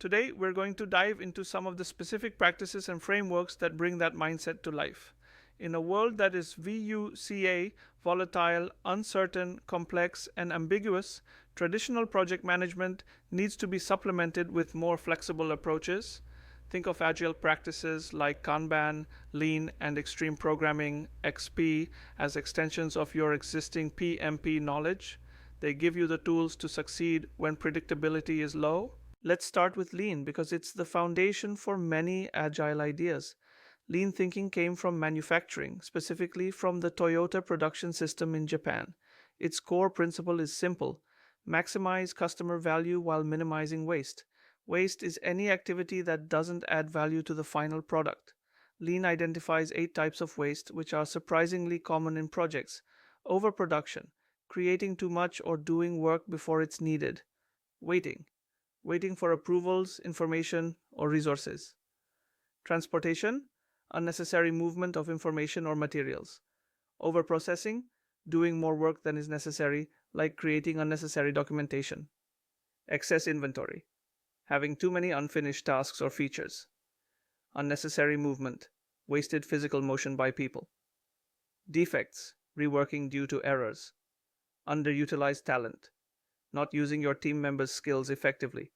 Today, we're going to dive into some of the specific practices and frameworks that bring that mindset to life. In a world that is VUCA, volatile, uncertain, complex, and ambiguous, traditional project management needs to be supplemented with more flexible approaches. Think of agile practices like Kanban, Lean, and Extreme Programming (XP) as extensions of your existing PMP knowledge. They give you the tools to succeed when predictability is low. Let's start with Lean because it's the foundation for many agile ideas. Lean thinking came from manufacturing, specifically from the Toyota production system in Japan. Its core principle is simple: maximize customer value while minimizing waste. Waste is any activity that doesn't add value to the final product. Lean identifies 8 types of waste, which are surprisingly common in projects: overproduction, creating too much or doing work before it's needed; waiting for approvals, information, or resources; transportation, unnecessary movement of information or materials; overprocessing, doing more work than is necessary, like creating unnecessary documentation; excess inventory, having too many unfinished tasks or features; unnecessary movement, wasted physical motion by people; defects, reworking due to errors; underutilized talent, not using your team members' skills effectively.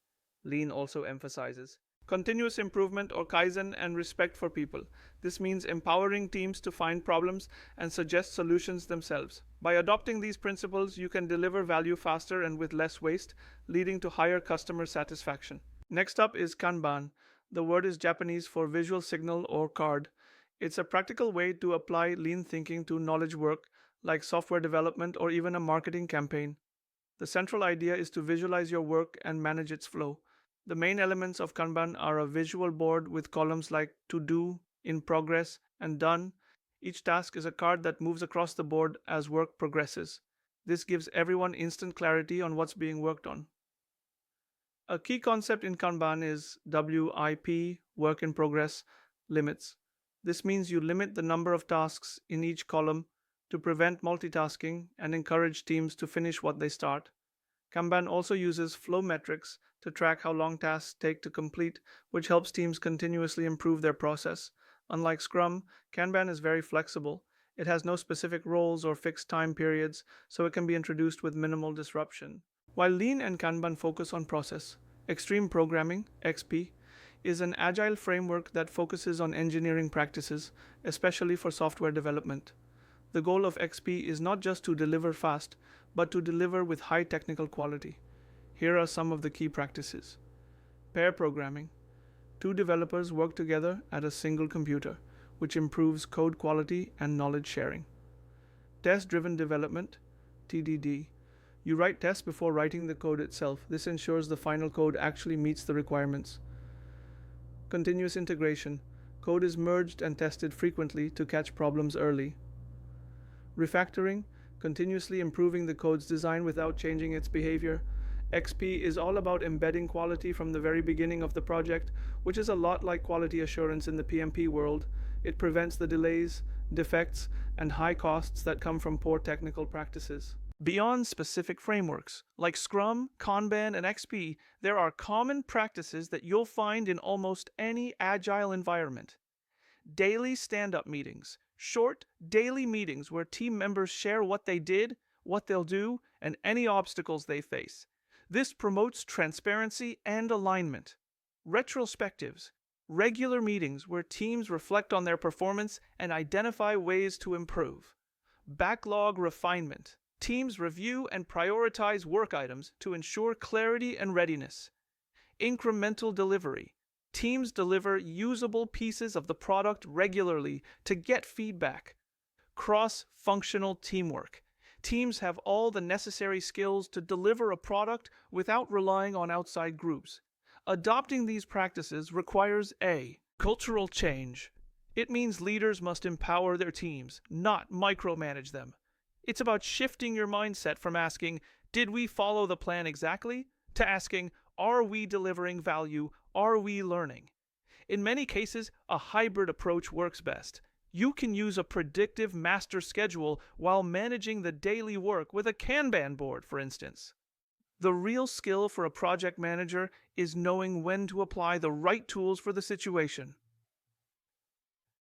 Lean also emphasizes continuous improvement or Kaizen and respect for people. This means empowering teams to find problems and suggest solutions themselves. By adopting these principles, you can deliver value faster and with less waste, leading to higher customer satisfaction. Next up is Kanban. The word is Japanese for visual signal or card. It's a practical way to apply lean thinking to knowledge work like software development or even a marketing campaign. The central idea is to visualize your work and manage its flow. The main elements of Kanban are a visual board with columns like to do, in progress, and done. Each task is a card that moves across the board as work progresses. This gives everyone instant clarity on what's being worked on. A key concept in Kanban is WIP, work in progress, limits. This means you limit the number of tasks in each column to prevent multitasking and encourage teams to finish what they start. Kanban also uses flow metrics to track how long tasks take to complete, which helps teams continuously improve their process. Unlike Scrum, Kanban is very flexible. It has no specific roles or fixed time periods, so it can be introduced with minimal disruption. While Lean and Kanban focus on process, Extreme Programming (XP) is an agile framework that focuses on engineering practices, especially for software development. The goal of XP is not just to deliver fast, but to deliver with high technical quality. Here are some of the key practices. Pair programming. 2 developers work together at a single computer, which improves code quality and knowledge sharing. Test-driven development, TDD. You write tests before writing the code itself. This ensures the final code actually meets the requirements. Continuous integration. Code is merged and tested frequently to catch problems early. Refactoring, continuously improving the code's design without changing its behavior. XP is all about embedding quality from the very beginning of the project, which is a lot like quality assurance in the PMP world. It prevents the delays, defects, and high costs that come from poor technical practices. Beyond specific frameworks, like Scrum, Kanban, and XP, there are common practices that you'll find in almost any agile environment. Daily stand-up meetings. Short, daily meetings where team members share what they did, what they'll do, and any obstacles they face. This promotes transparency and alignment. Retrospectives. Regular meetings where teams reflect on their performance and identify ways to improve. Backlog refinement. Teams review and prioritize work items to ensure clarity and readiness. Incremental delivery. Teams deliver usable pieces of the product regularly to get feedback. Cross-functional teamwork. Teams have all the necessary skills to deliver a product without relying on outside groups. Adopting these practices requires A. Cultural change. It means leaders must empower their teams, not micromanage them. It's about shifting your mindset from asking, "Did we follow the plan exactly?" to asking, "Are we delivering value? Are we learning?" In many cases, a hybrid approach works best. You can use a predictive master schedule while managing the daily work with a Kanban board, for instance. The real skill for a project manager is knowing when to apply the right tools for the situation.